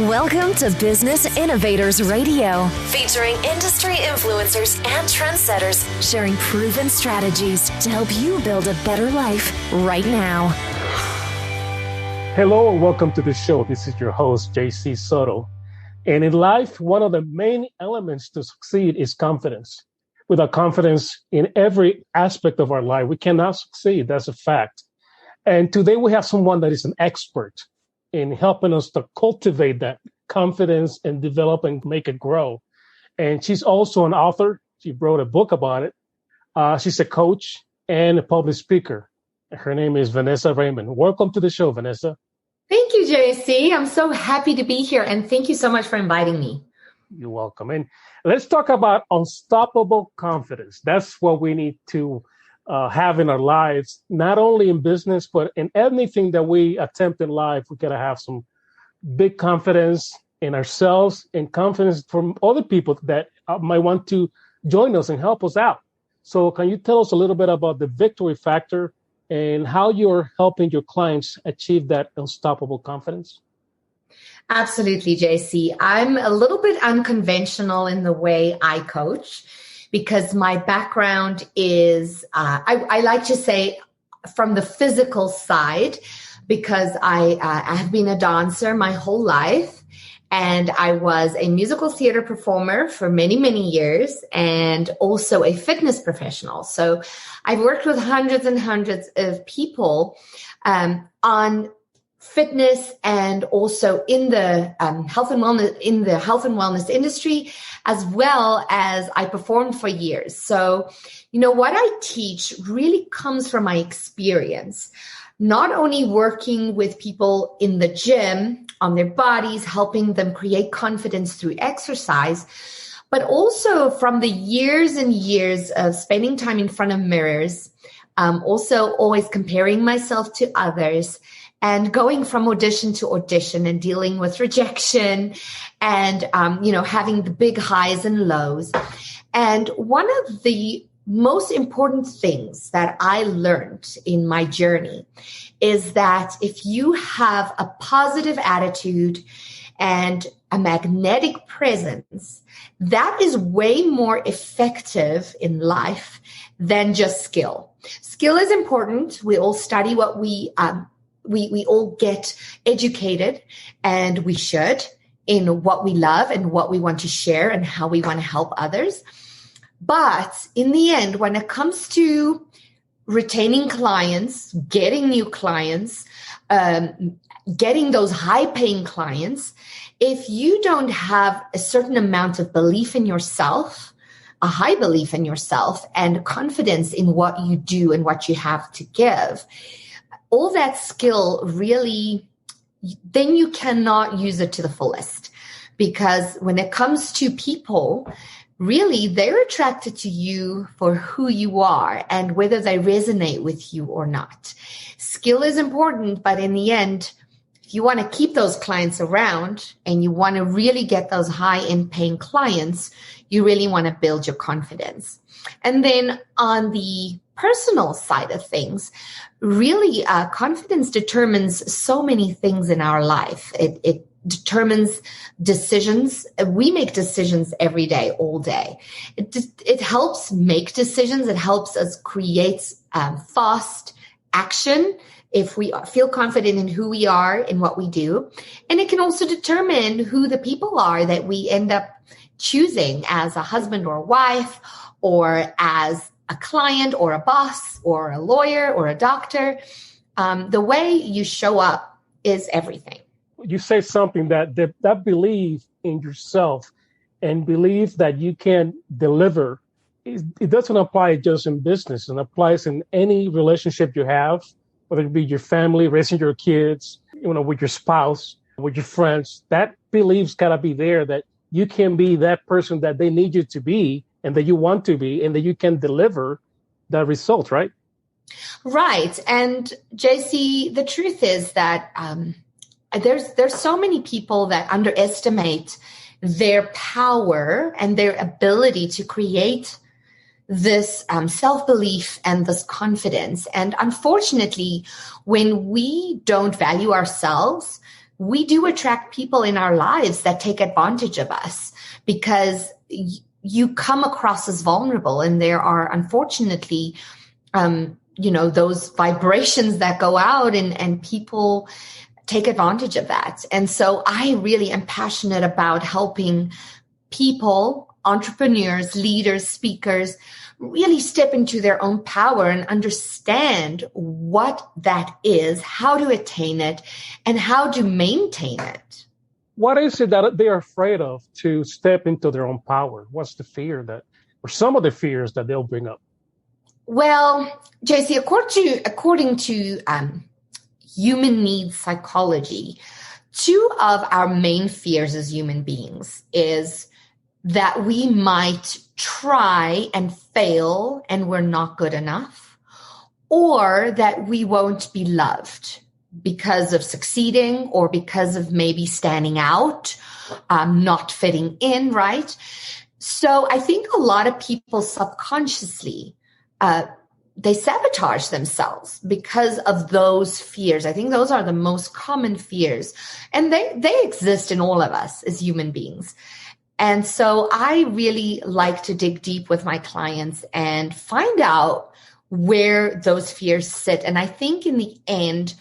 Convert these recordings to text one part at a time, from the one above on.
Welcome to Business Innovators Radio, featuring industry influencers and trendsetters sharing proven strategies to help you build a better life right now. Hello and welcome to the show. This is your host, JC Soto. And in life, one of the main elements to succeed is confidence. Without confidence in every aspect of our life, we cannot succeed. That's a fact. And today we have someone that is an expert in helping us to cultivate that confidence and develop and make it grow. And she's also an author. She wrote a book about it. She's a coach and a public speaker. Her name is Vanessa Raymond. Welcome to the show, Vanessa. Thank you, JC. I'm so happy to be here. And thank you so much for inviting me. You're welcome. And let's talk about unstoppable confidence. That's what we need to have in our lives, not only in business, but in anything that we attempt in life. We got to have some big confidence in ourselves and confidence from other people that might want to join us and help us out. So can you tell us a little bit about the victory factor and how you're helping your clients achieve that unstoppable confidence? Absolutely, JC. I'm a little bit unconventional in the way I coach because my background is, I like to say, from the physical side, because I have been a dancer my whole life. And I was a musical theater performer for many, many years and also a fitness professional. So I've worked with hundreds and hundreds of people on fitness and also in the health and wellness industry, as well as I performed for years. So, what I teach really comes from my experience, not only working with people in the gym on their bodies, helping them create confidence through exercise, but also from the years and years of spending time in front of mirrors, also always comparing myself to others and going from audition to audition and dealing with rejection and, having the big highs and lows. And one of the most important things that I learned in my journey is that if you have a positive attitude and a magnetic presence, that is way more effective in life than just skill. Skill is important. We all study what we all get educated, and we should, in what we love and what we want to share and how we want to help others. But in the end, when it comes to retaining clients, getting new clients, getting those high-paying clients, if you don't have a certain amount of belief in yourself, a high belief in yourself, and confidence in what you do and what you have to give, all that skill really, then you cannot use it to the fullest. Because when it comes to people, really, they're attracted to you for who you are and whether they resonate with you or not. Skill is important, but in the end, if you want to keep those clients around and you want to really get those high-end paying clients, you really want to build your confidence. And then on the personal side of things, really, confidence determines so many things in our life. It determines decisions. We make decisions every day, all day. It helps make decisions. It helps us create fast action if we feel confident in who we are and what we do. And it can also determine who the people are that we end up choosing as a husband or a wife, or as a client or a boss or a lawyer or a doctor. The way you show up is everything. You say something that belief in yourself and belief that you can deliver, it doesn't apply just in business. It applies in any relationship you have, whether it be your family, raising your kids, with your spouse, with your friends. That belief's got to be there that you can be that person that they need you to be and that you want to be, and that you can deliver that result, right? Right. And JC, the truth is that there's so many people that underestimate their power and their ability to create this self-belief and this confidence. And unfortunately, when we don't value ourselves, we do attract people in our lives that take advantage of us because you come across as vulnerable. And there are, unfortunately, those vibrations that go out and people take advantage of that. And so I really am passionate about helping people, entrepreneurs, leaders, speakers, really step into their own power and understand what that is, how to attain it, and how to maintain it. What is it that they're afraid of to step into their own power? What's the fear or some of the fears that they'll bring up? Well, JC, according to human needs psychology, two of our main fears as human beings is that we might try and fail and we're not good enough, or that we won't be loved because of succeeding or because of maybe standing out, not fitting in, right? So I think a lot of people subconsciously, they sabotage themselves because of those fears. I think those are the most common fears, and they exist in all of us as human beings. And so I really like to dig deep with my clients and find out where those fears sit. And I think in the end,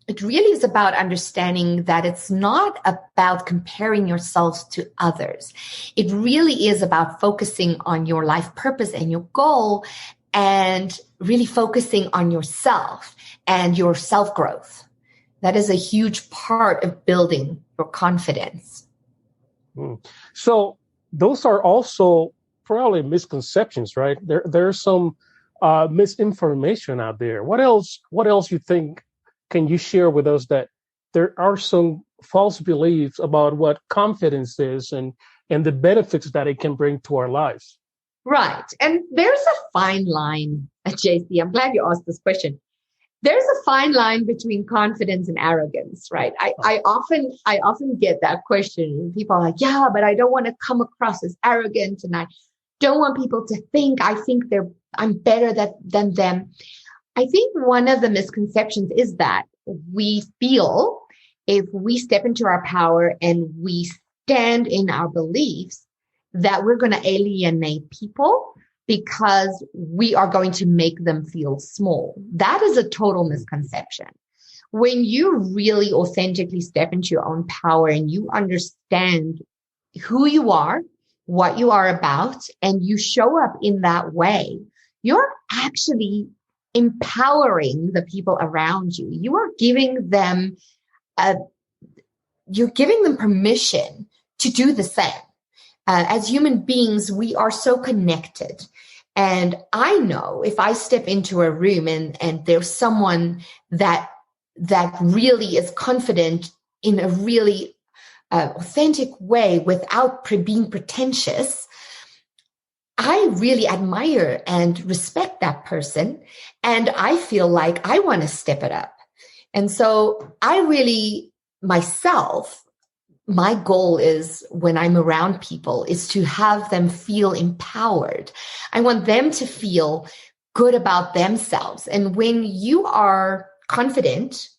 it really is about understanding that it's not about comparing yourselves to others. It really is about focusing on your life purpose and your goal and really focusing on yourself and your self-growth. That is a huge part of building your confidence. So those are also probably misconceptions, right? There's some misinformation out there. What else you think can you share with us that there are some false beliefs about what confidence is and the benefits that it can bring to our lives? Right. And there's a fine line, JC. I'm glad you asked this question. There's a fine line between confidence and arrogance, right? I often get that question. People are like, yeah, but I don't want to come across as arrogant, and I don't want people to think I'm better than them. I think one of the misconceptions is that we feel if we step into our power and we stand in our beliefs that we're going to alienate people because we are going to make them feel small. That is a total misconception. When you really authentically step into your own power and you understand who you are, what you are about, and you show up in that way, you're actually empowering the people around you. You are giving them permission to do the same. As human beings, we are so connected. And I know if I step into a room and there's someone that really is confident in a really authentic way without being pretentious, I really admire and respect that person. And I feel like I want to step it up. And so I really, myself, my goal is when I'm around people is to have them feel empowered. I want them to feel good about themselves. And when you are confident,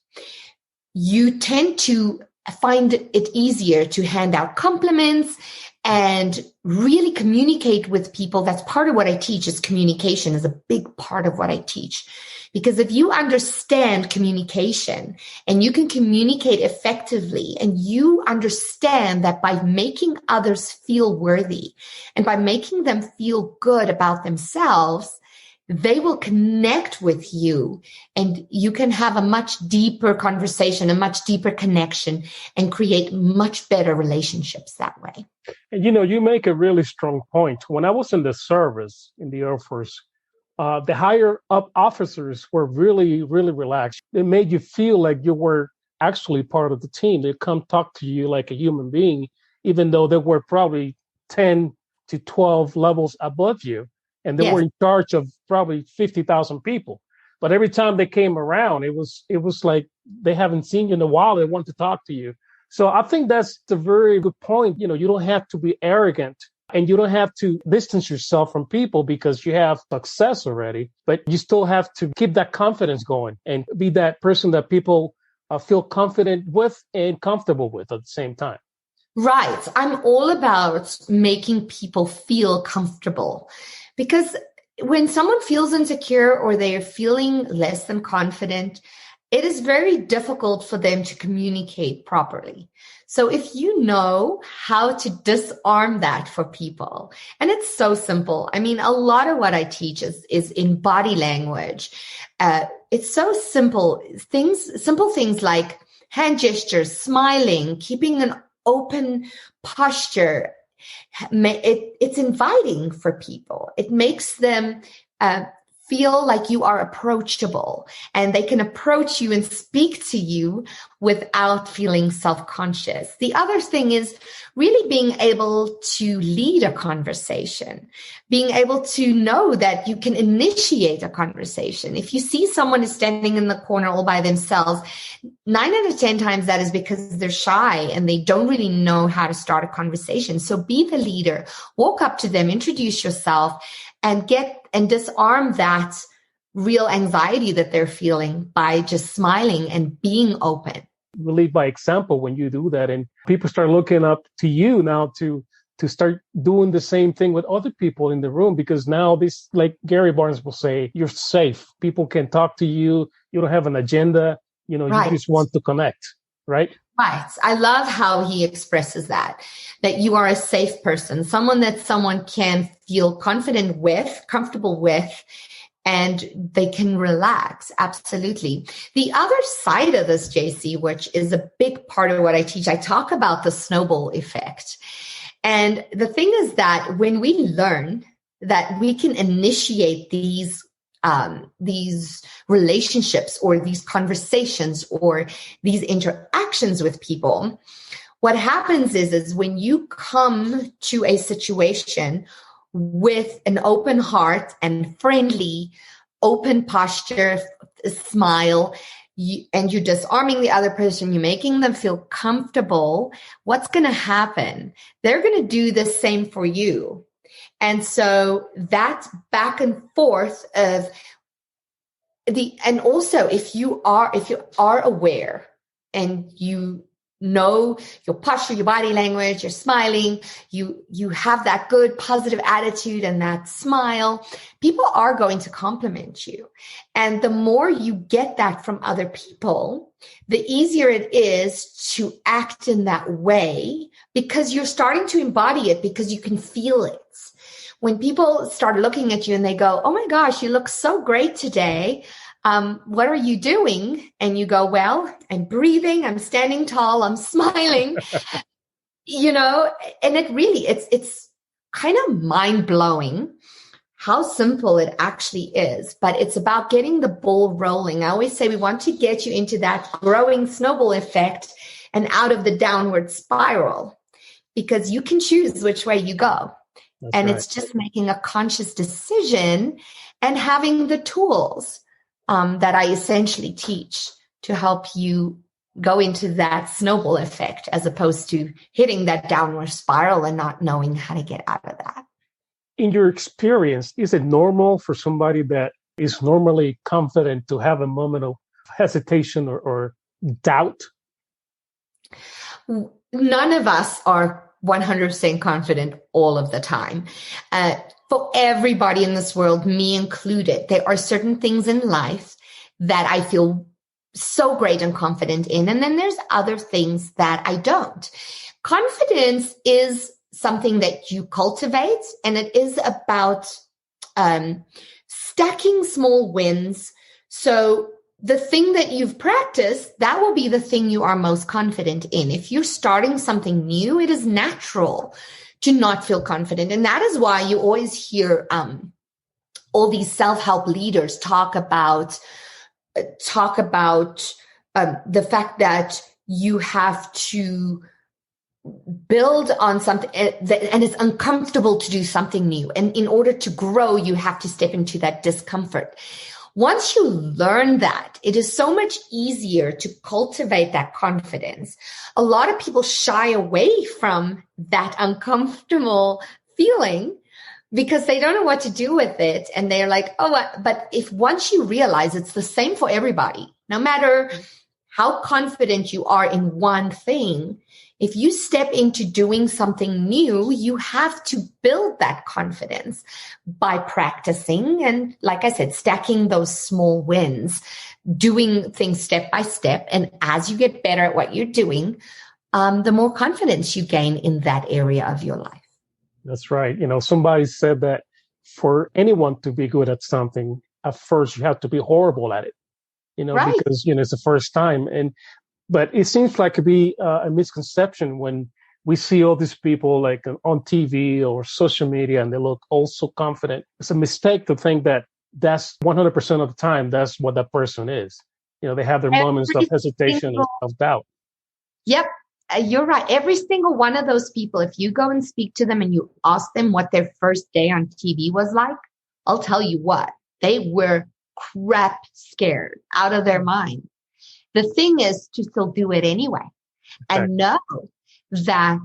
you tend to find it easier to hand out compliments and really communicate with people. That's part of what I teach. Is communication is a big part of what I teach. Because if you understand communication and you can communicate effectively and you understand that by making others feel worthy and by making them feel good about themselves, they will connect with you and you can have a much deeper conversation, a much deeper connection, and create much better relationships that way. And you make a really strong point. When I was in the service in the Air Force, the higher up officers were really, really relaxed. They made you feel like you were actually part of the team. They'd come talk to you like a human being, even though they were probably 10 to 12 levels above you. And they were in charge of probably 50,000 people. But every time they came around, it was like they haven't seen you in a while. They want to talk to you. So I think that's a very good point. You don't have to be arrogant and you don't have to distance yourself from people because you have success already, but you still have to keep that confidence going and be that person that people feel confident with and comfortable with at the same time. Right. I'm all about making people feel comfortable, because when someone feels insecure or they're feeling less than confident, it is very difficult for them to communicate properly. So if you know how to disarm that for people, and it's so simple. I mean, a lot of what I teach is in body language. It's so simple. Simple things like hand gestures, smiling, keeping an open posture. It's inviting for people. It makes them feel like you are approachable, and they can approach you and speak to you without feeling self-conscious. The other thing is really being able to lead a conversation, being able to know that you can initiate a conversation. If you see someone is standing in the corner all by themselves, 9 out of 10 times that is because they're shy and they don't really know how to start a conversation. So be the leader, walk up to them, introduce yourself, and disarm that real anxiety that they're feeling by just smiling and being open. You lead by example when you do that, and people start looking up to you now to start doing the same thing with other people in the room, because now this, like Gary Barnes will say, you're safe. People can talk to you. You don't have an agenda. Right. You just want to connect, right? Right. I love how he expresses that you are a safe person, someone that someone can feel confident with, comfortable with, and they can relax. Absolutely. The other side of this, JC, which is a big part of what I teach, I talk about the snowball effect. And the thing is that when we learn that we can initiate these relationships or these conversations or these interactions with people, what happens is when you come to a situation with an open heart and friendly, open posture, smile, and you're disarming the other person, you're making them feel comfortable, what's going to happen? They're going to do the same for you. And so that back and forth of and also if you are aware and you know your posture, your body language, you're smiling, you have that good positive attitude and that smile, people are going to compliment you. And the more you get that from other people, the easier it is to act in that way, because you're starting to embody it, because you can feel it. When people start looking at you and they go, "Oh my gosh, you look so great today. What are you doing?" And you go, "Well, I'm breathing, I'm standing tall, I'm smiling," and it really, it's kind of mind blowing how simple it actually is, but it's about getting the ball rolling. I always say we want to get you into that growing snowball effect and out of the downward spiral, because you can choose which way you go. That's right. It's just making a conscious decision and having the tools that I essentially teach to help you go into that snowball effect, as opposed to hitting that downward spiral and not knowing how to get out of that. In your experience, is it normal for somebody that is normally confident to have a moment of hesitation or doubt? None of us are 100% confident all of the time. For everybody in this world, me included, there are certain things in life that I feel so great and confident in. And then there's other things that I don't. Confidence is something that you cultivate, and it is about stacking small wins. So the thing that you've practiced, that will be the thing you are most confident in. If you're starting something new, it is natural to not feel confident. And that is why you always hear all these self-help leaders talk about the fact that you have to build on something, and it's uncomfortable to do something new. And in order to grow, you have to step into that discomfort. Once you learn that, it is so much easier to cultivate that confidence. A lot of people shy away from that uncomfortable feeling because they don't know what to do with it. And they're like, but if once you realize it's the same for everybody, no matter how confident you are in one thing, if you step into doing something new, you have to build that confidence by practicing. And like I said, stacking those small wins, doing things step by step. And as you get better at what you're doing, the more confidence you gain in that area of your life. That's right. Somebody said that for anyone to be good at something, at first you have to be horrible at it, Right. because, it's the first time. But it seems like to be a misconception when we see all these people like on TV or social media and they look all so confident. It's a mistake to think that that's 100% of the time, that's what that person is. They have their moments of hesitation and of doubt. Yep. You're right. Every single one of those people, if you go and speak to them and you ask them what their first day on TV was like, I'll tell you what, they were crap scared out of their mind. The thing is to still do it anyway, and know that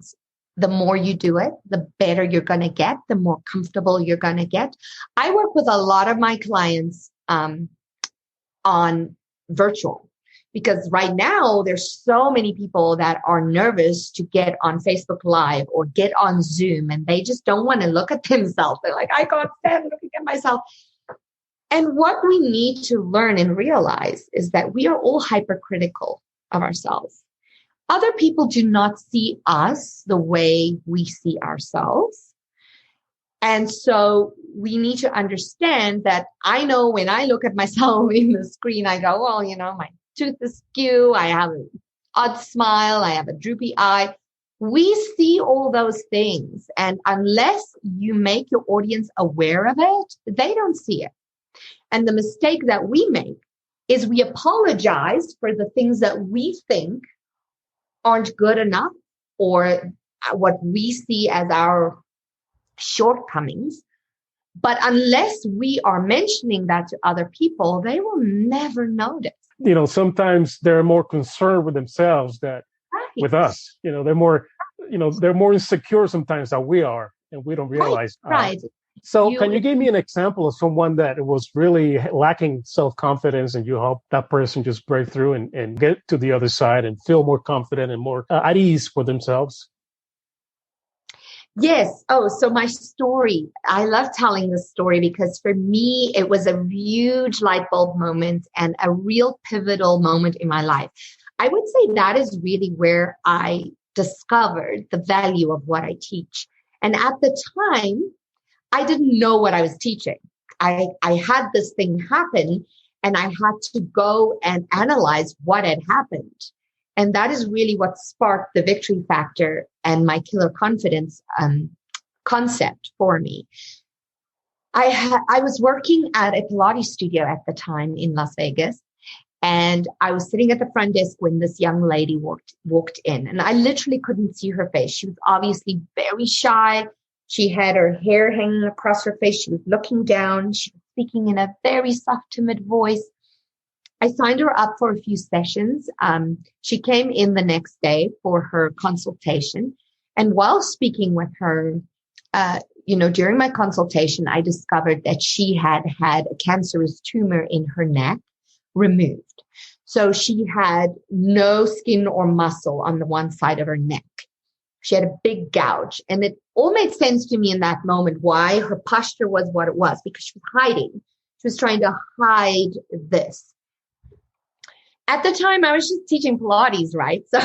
the more you do it, the better you're going to get, the more comfortable you're going to get. I work with a lot of my clients on virtual, because right now there's so many people that are nervous to get on Facebook Live or get on Zoom, and they just don't want to look at themselves. They're like, I can't stand looking at myself. And what we need to learn and realize is that we are all hypercritical of ourselves. Other people do not see us the way we see ourselves. And so we need to understand that I know when I look at myself in the screen, I go, well, my tooth is skew. I have an odd smile. I have a droopy eye. We see all those things. And unless you make your audience aware of it, they don't see it. And the mistake that we make is we apologize for the things that we think aren't good enough or what we see as our shortcomings. But unless we are mentioning that to other people, they will never notice. Sometimes they're more concerned with themselves than with us. They're more insecure sometimes than we are, and we don't realize. Right. So can you give me an example of someone that was really lacking self-confidence and you help that person just break through and get to the other side and feel more confident and more at ease for themselves? Yes. Oh, so my story, I love telling this story because for me, it was a huge light bulb moment and a real pivotal moment in my life. I would say that is really where I discovered the value of what I teach. And at the time, I didn't know what I was teaching. I had this thing happen and I had to go and analyze what had happened. And that is really what sparked the victory factor and my killer confidence concept for me. I was working at a Pilates studio at the time in Las Vegas, and I was sitting at the front desk when this young lady walked in, and I literally couldn't see her face. She was obviously very shy. She had her hair hanging across her face. She was looking down. She was speaking in a very soft, timid voice. I signed her up for a few sessions. She came in the next day for her consultation. And while speaking with her, during my consultation, I discovered that she had a cancerous tumor in her neck removed. So she had no skin or muscle on the one side of her neck. She had a big gouge, and it all made sense to me in that moment why her posture was what it was, because she was hiding. She was trying to hide this. At the time, I was just teaching Pilates, right? So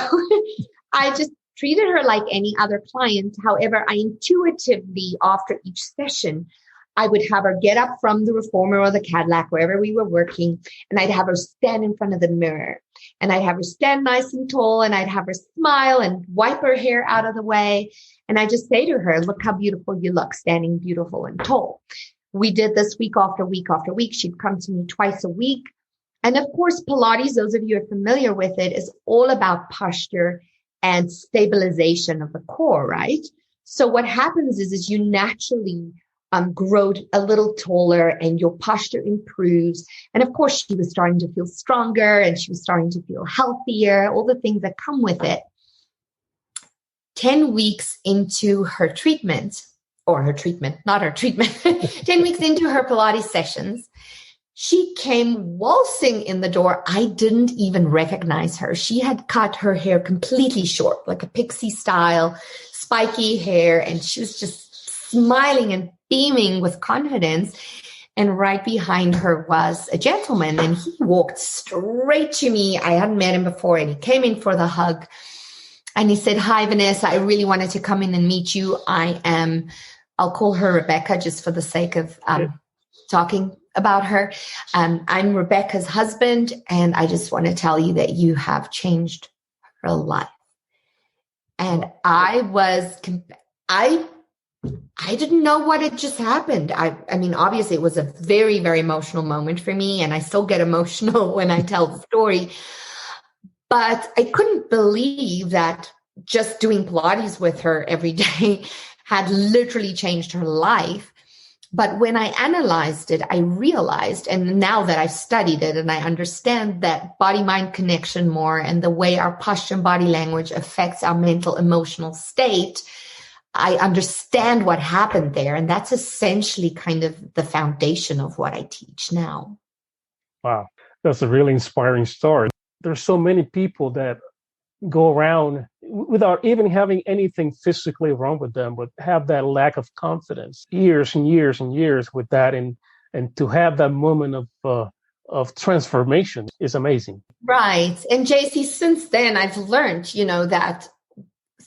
I just treated her like any other client. However, I intuitively, after each session, I would have her get up from the reformer or the Cadillac, wherever we were working, and I'd have her stand in front of the mirror. And I'd have her stand nice and tall, and I'd have her smile and wipe her hair out of the way. And I just say to her, look how beautiful you look, standing beautiful and tall. We did this week after week after week. She'd come to me twice a week. And of course, Pilates, those of you who are familiar with it, is all about posture and stabilization of the core, right? So what happens is you naturally grow a little taller and your posture improves. And of course, she was starting to feel stronger and she was starting to feel healthier, all the things that come with it. 10 weeks into her treatment, 10 weeks into her Pilates sessions, She came waltzing in the door. I didn't even recognize her. She had cut her hair completely short, like a pixie style, spiky hair. And she was just smiling and beaming with confidence. And right behind her was a gentleman, and he walked straight to me. I hadn't met him before, and he came in for the hug. And he said, "Hi, Vanessa, I really wanted to come in and meet you. I'll call her Rebecca just for the sake of talking about her. I'm Rebecca's husband, and I just want to tell you that you have changed her life." And I didn't know what had just happened. I mean, obviously it was a very, very emotional moment for me, and I still get emotional when I tell the story. But I couldn't believe that just doing Pilates with her every day had literally changed her life. But when I analyzed it, I realized, and now that I've studied it and I understand that body-mind connection more and the way our posture and body language affects our mental, emotional state, I understand what happened there. And that's essentially kind of the foundation of what I teach now. Wow. That's a really inspiring story. There's so many people that go around without even having anything physically wrong with them, but have that lack of confidence, years and years and years with that. And to have that moment of transformation is amazing. Right. And JC, since then, I've learned, that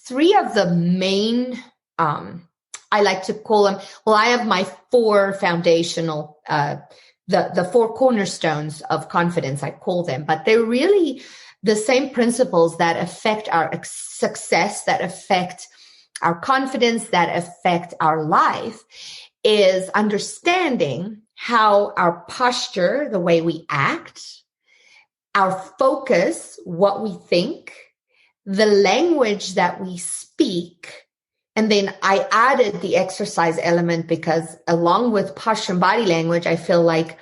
three of the main, I like to call them, I have my four foundational, the four cornerstones of confidence, I call them, but they're really the same principles that affect our success, that affect our confidence, that affect our life, is understanding how our posture, the way we act, our focus, what we think, the language that we speak. And then I added the exercise element because along with posture and body language, I feel like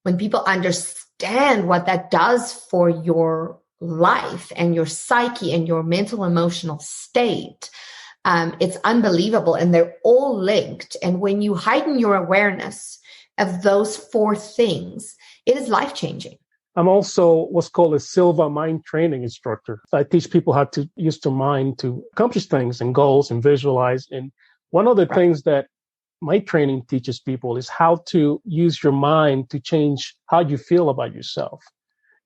when people understand what that does for your life and your psyche and your mental emotional state, it's unbelievable. And they're all linked. And when you heighten your awareness of those four things, it is life-changing. I'm also what's called a Silva mind training instructor. I teach people how to use their mind to accomplish things and goals and visualize. And one of the things that my training teaches people is how to use your mind to change how you feel about yourself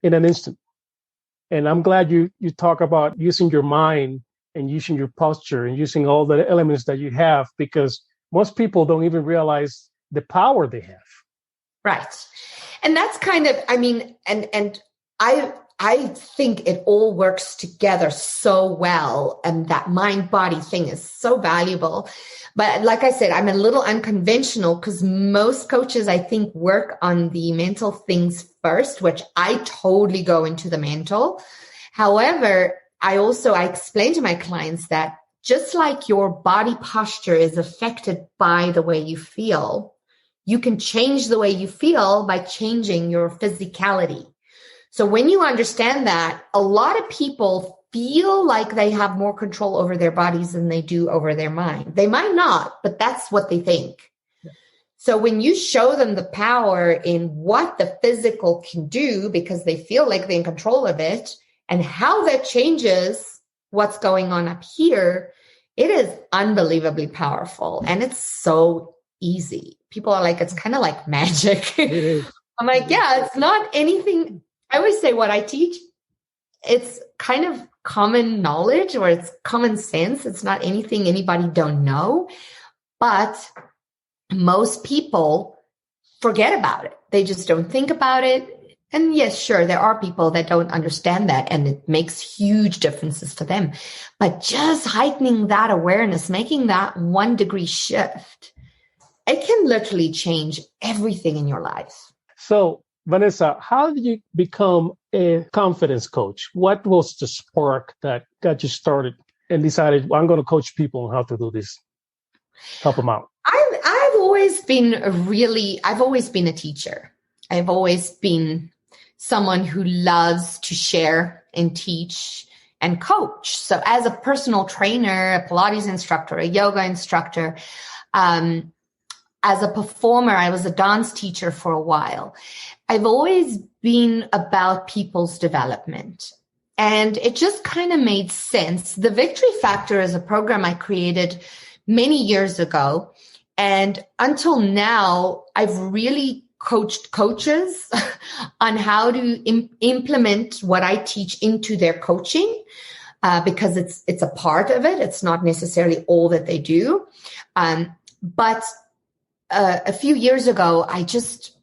in an instant. And I'm glad you talk about using your mind and using your posture and using all the elements that you have, because most people don't even realize the power they have. Right. And that's kind of, and I think it all works together so well. And that mind body thing is so valuable. But like I said, I'm a little unconventional because most coaches, I think, work on the mental things first, which I totally go into the mental. However, I explain to my clients that just like your body posture is affected by the way you feel, you can change the way you feel by changing your physicality. So when you understand that, a lot of people feel like they have more control over their bodies than they do over their mind. They might not, but that's what they think. Yeah. So when you show them the power in what the physical can do, because they feel like they're in control of it, and how that changes what's going on up here, it is unbelievably powerful. And it's so easy. People are like, it's kind of like magic. I'm like, yeah, it's not anything. I always say what I teach, it's kind of common knowledge or it's common sense. It's not anything anybody don't know, but most people forget about it. They just don't think about it. And yes, sure, there are people that don't understand that and it makes huge differences for them. But just heightening that awareness, making that 1 degree shift, it can literally change everything in your life. So, Vanessa, how did you become a confidence coach? What was the spark that got you started and decided, well, I'm going to coach people on how to do this, help them out? I've always been a teacher. I've always been someone who loves to share and teach and coach. So as a personal trainer, a Pilates instructor, a yoga instructor, as a performer, I was a dance teacher for a while. I've always been about people's development. And it just kind of made sense. The Victory Factor is a program I created many years ago. And until now, I've really coached coaches on how to implement what I teach into their coaching, because it's a part of it. It's not necessarily all that they do. But a few years ago, I just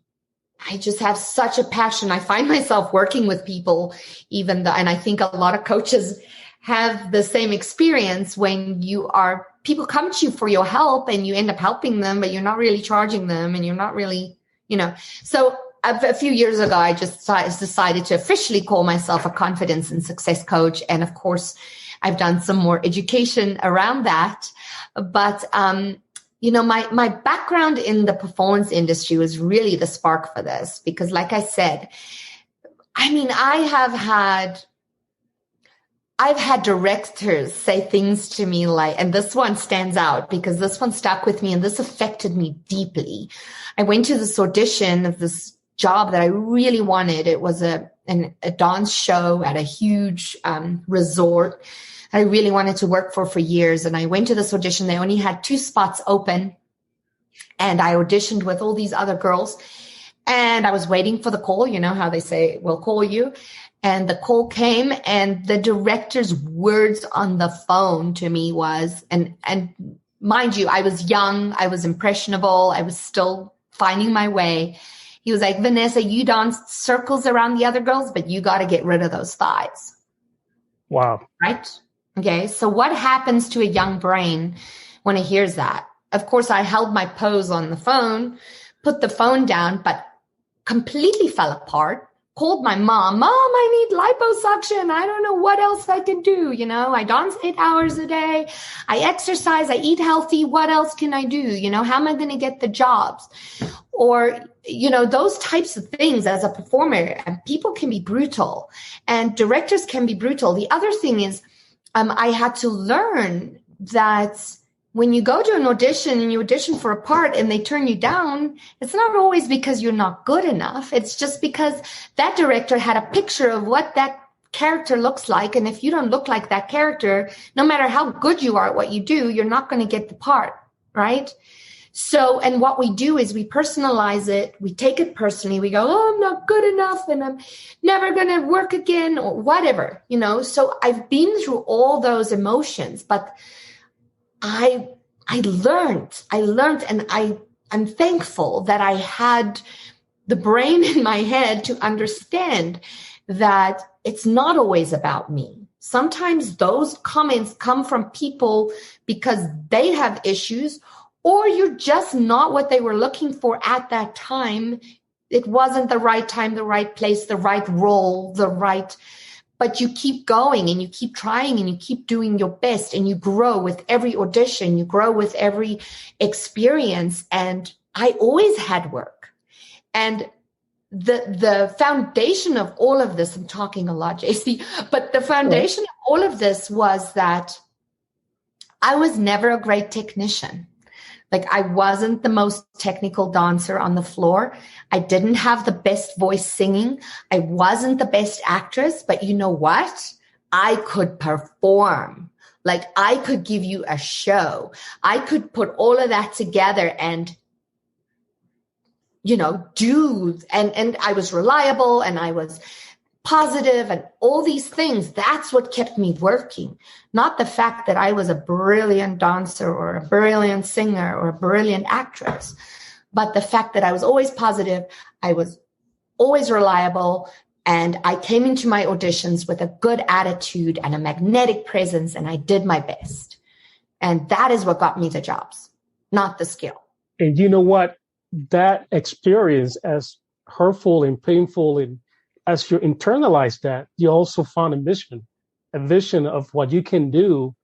have such a passion. I find myself working with people, and I think a lot of coaches have the same experience when people come to you for your help and you end up helping them, but you're not really charging them and you're not really, So a few years ago, I just decided to officially call myself a confidence and success coach. And of course, I've done some more education around that. But, my background in the performance industry was really the spark for this, because like I said, I've had directors say things to me like, and this one stands out because this one stuck with me and this affected me deeply. I went to this audition of this job that I really wanted. It was a dance show at a huge resort I really wanted to work for years. And I went to this audition. They only had 2 spots open. And I auditioned with all these other girls. And I was waiting for the call. You know how they say, we'll call you. And the call came, and the director's words on the phone to me was, and mind you, I was young, I was impressionable, I was still finding my way. He was like, Vanessa, you dance circles around the other girls, but you got to get rid of those thighs. Wow. Right? Okay. So what happens to a young brain when it hears that? Of course, I held my pose on the phone, put the phone down, but completely fell apart. Called my mom, I need liposuction. I don't know what else I can do. I dance 8 hours a day. I exercise. I eat healthy. What else can I do? How am I going to get the jobs? Or, those types of things as a performer. And people can be brutal and directors can be brutal. The other thing is, I had to learn that when you go to an audition and you audition for a part and they turn you down, it's not always because you're not good enough. It's just because that director had a picture of what that character looks like. And if you don't look like that character, no matter how good you are at what you do, you're not going to get the part, right? So, and what we do is we personalize it. We take it personally. We go, I'm not good enough and I'm never going to work again or whatever, So I've been through all those emotions, but I learned, and I'm thankful that I had the brain in my head to understand that it's not always about me. Sometimes those comments come from people because they have issues, or you're just not what they were looking for at that time. It wasn't the right time, the right place, the right role, but you keep going and you keep trying and you keep doing your best and you grow with every audition, you grow with every experience. And I always had work. And the foundation of all of this, I'm talking a lot, JC, but the foundation of all of this was that I was never a great technician. Like, I wasn't the most technical dancer on the floor. I didn't have the best voice singing. I wasn't the best actress, but you know what? I could perform. Like, I could give you a show. I could put all of that together and, do, and I was reliable and I was positive and all these things. That's what kept me working. Not the fact that I was a brilliant dancer or a brilliant singer or a brilliant actress, but the fact that I was always positive, I was always reliable, and I came into my auditions with a good attitude and a magnetic presence, and I did my best. And that is what got me the jobs, not the skill. And you know what? That experience, as hurtful and painful, and as you internalize that, you also found a vision of what you can do.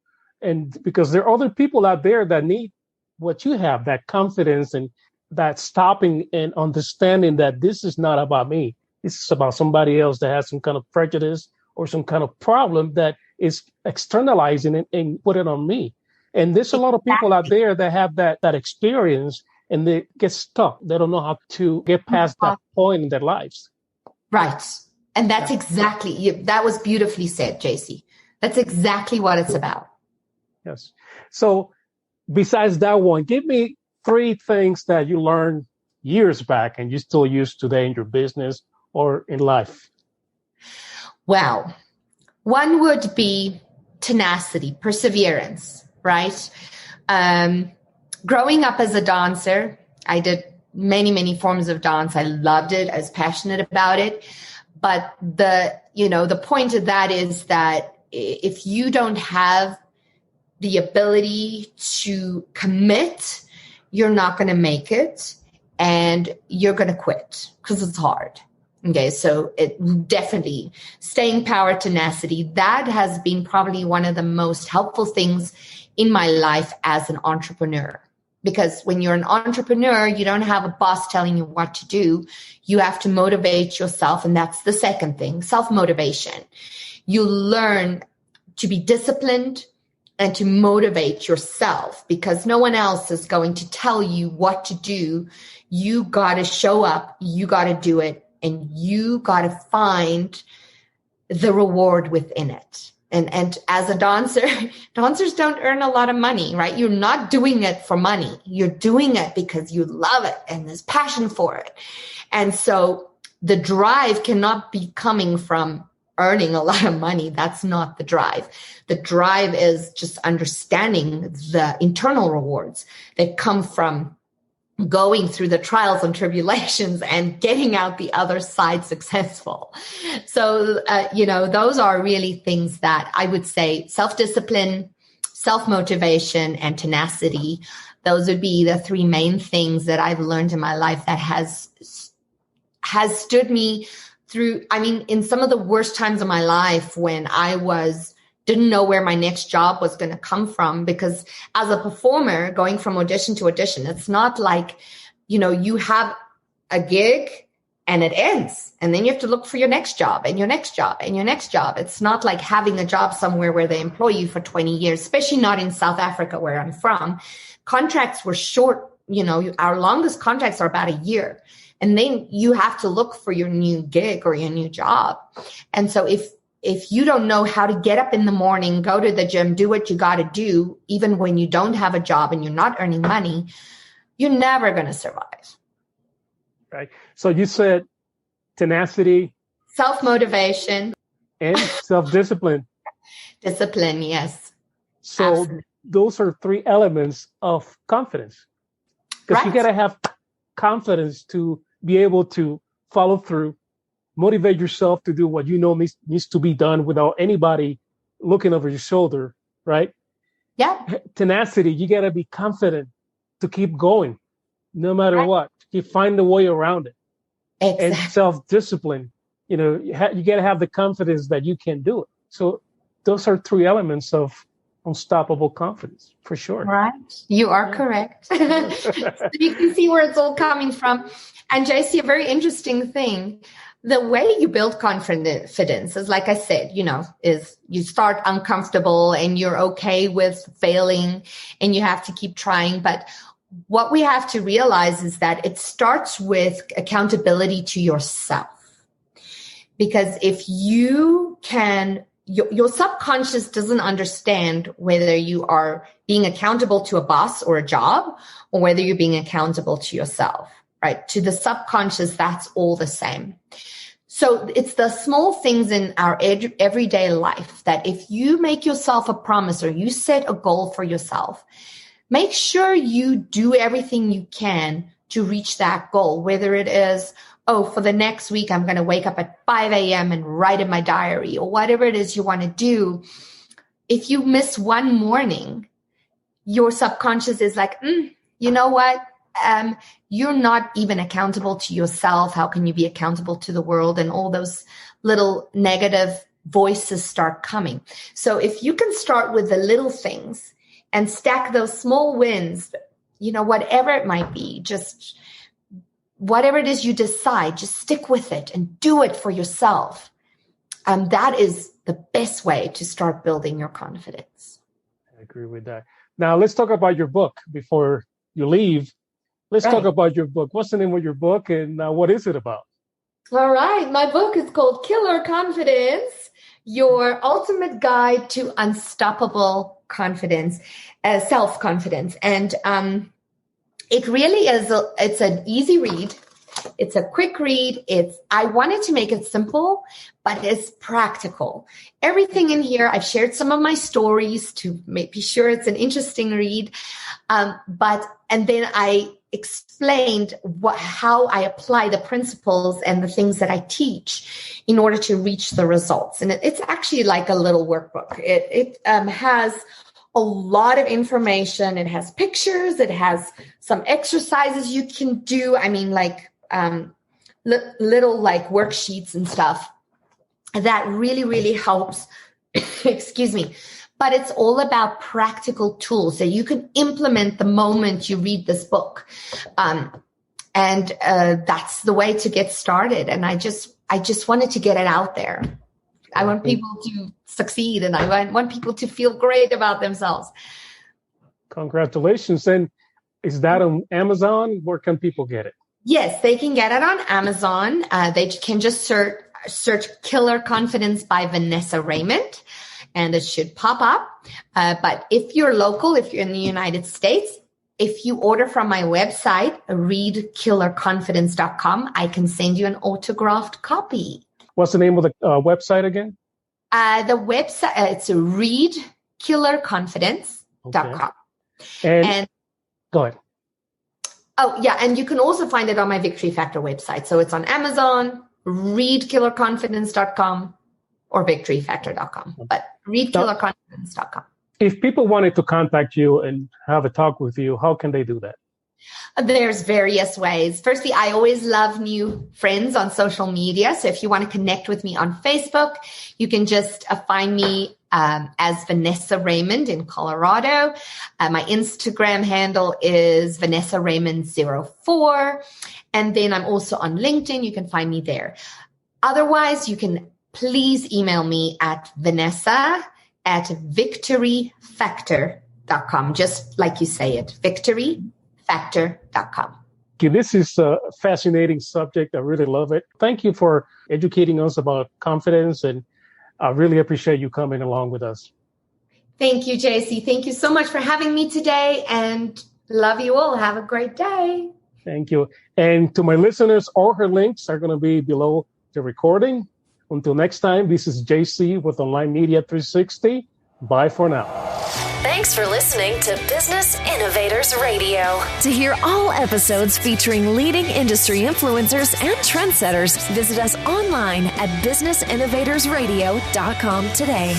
And because there are other people out there that need what you have, that confidence and that stopping and understanding that this is not about me. This is about somebody else that has some kind of prejudice or some kind of problem that is externalizing it and put it on me. And there's a lot of people out there that have that experience, and they get stuck. They don't know how to get past that point in their lives. Right. And that's exactly, that was beautifully said, JC. That's exactly what it's about. Yes. So besides that one, give me 3 things that you learned years back and you still use today in your business or in life. Well, one would be tenacity, perseverance, right? Growing up as a dancer, I did many, many forms of dance. I loved it. I was passionate about it. But the point of that is that if you don't have the ability to commit, you're not going to make it and you're going to quit because it's hard. Okay, so it definitely staying power, tenacity, that has been probably one of the most helpful things in my life as an entrepreneur. Because when you're an entrepreneur, you don't have a boss telling you what to do. You have to motivate yourself. And that's the second thing, self-motivation. You learn to be disciplined and to motivate yourself because no one else is going to tell you what to do. You got to show up. You got to do it. And you got to find the reward within it. And as a dancer, dancers don't earn a lot of money, right? You're not doing it for money. You're doing it because you love it and there's passion for it. And so the drive cannot be coming from earning a lot of money. That's not the drive. The drive is just understanding the internal rewards that come from going through the trials and tribulations and getting out the other side successful. So, those are really things that I would say self-discipline, self-motivation, and tenacity. Those would be the 3 main things that I've learned in my life that has stood me through. I mean, in some of the worst times of my life when I didn't know where my next job was going to come from, because as a performer going from audition to audition, it's not like, you have a gig and it ends and then you have to look for your next job and your next job and your next job. It's not like having a job somewhere where they employ you for 20 years, especially not in South Africa where I'm from. Contracts were short. Our longest contracts are about a year. And then you have to look for your new gig or your new job. And so if you don't know how to get up in the morning, go to the gym, do what you got to do, even when you don't have a job and you're not earning money, you're never going to survive. Right. So you said tenacity, self-motivation, and self-discipline. Discipline, yes. So Absolutely. Those are 3 elements of confidence. Because you got to have confidence to be able to follow through, motivate yourself to do what needs to be done without anybody looking over your shoulder, right? Yeah. Tenacity, you got to be confident to keep going no matter what. You find a way around it. Exactly. And self-discipline, you got to have the confidence that you can do it. So those are 3 elements of unstoppable confidence, for sure. Right. You are correct. So you can see where it's all coming from. And JC, a very interesting thing, the way you build confidence is, like I said, is you start uncomfortable and you're okay with failing and you have to keep trying. But what we have to realize is that it starts with accountability to yourself. Because if you can, your subconscious doesn't understand whether you are being accountable to a boss or a job or whether you're being accountable to yourself. Right? To the subconscious, that's all the same. So it's the small things in our everyday life that if you make yourself a promise or you set a goal for yourself, make sure you do everything you can to reach that goal, whether it is, for the next week, I'm going to wake up at 5 a.m. and write in my diary or whatever it is you want to do. If you miss one morning, your subconscious is like, you know what? You're not even accountable to yourself. How can you be accountable to the world? And all those little negative voices start coming. So if you can start with the little things and stack those small wins, whatever it might be, just whatever it is you decide, just stick with it and do it for yourself. That is the best way to start building your confidence. I agree with that. Now let's talk about your book before you leave. Let's Right. talk about your book. What's the name of your book and what is it about? All right. My book is called Killer Confidence, Your Ultimate Guide to Unstoppable Confidence, Self-Confidence. And it really is, it's an easy read. It's a quick read. I wanted to make it simple, but it's practical. Everything in here, I've shared some of my stories to be sure it's an interesting read. And then I explained how I apply the principles and the things that I teach in order to reach the results. And it's actually like a little workbook. It has a lot of information. It has pictures. It has some exercises you can do. I mean, like little like worksheets and stuff that really, really helps. Excuse me. But it's all about practical tools that you can implement the moment you read this book. And that's the way to get started. And I just wanted to get it out there. I want people to succeed, and I want people to feel great about themselves. Congratulations. And is that on Amazon? Where can people get it? Yes, they can get it on Amazon. They can just search Killer Confidence by Vanessa Raymond, and it should pop up. But if you're local, if you're in the United States, if you order from my website, readkillerconfidence.com, I can send you an autographed copy. What's the name of the website again? The website, it's readkillerconfidence.com. Okay. And go ahead. Oh, yeah. And you can also find it on my Victory Factor website. So it's on Amazon, readkillerconfidence.com, or victoryfactor.com, but readkillerconfidence.com. If people wanted to contact you and have a talk with you, how can they do that? There's various ways. Firstly, I always love new friends on social media. So if you want to connect with me on Facebook, you can just find me as Vanessa Raymond in Colorado. My Instagram handle is Vanessa Raymond 04. And then I'm also on LinkedIn. You can find me there. Otherwise, you can please email me at vanessa@victoryfactor.com. Just like you say it, victoryfactor.com. Okay, this is a fascinating subject. I really love it. Thank you for educating us about confidence, and I really appreciate you coming along with us. Thank you, JC. Thank you so much for having me today, and love you all. Have a great day. Thank you. And to my listeners, all her links are going to be below the recording. Until next time, this is JC with Online Media 360. Bye for now. Thanks for listening to Business Innovators Radio. To hear all episodes featuring leading industry influencers and trendsetters, visit us online at businessinnovatorsradio.com today.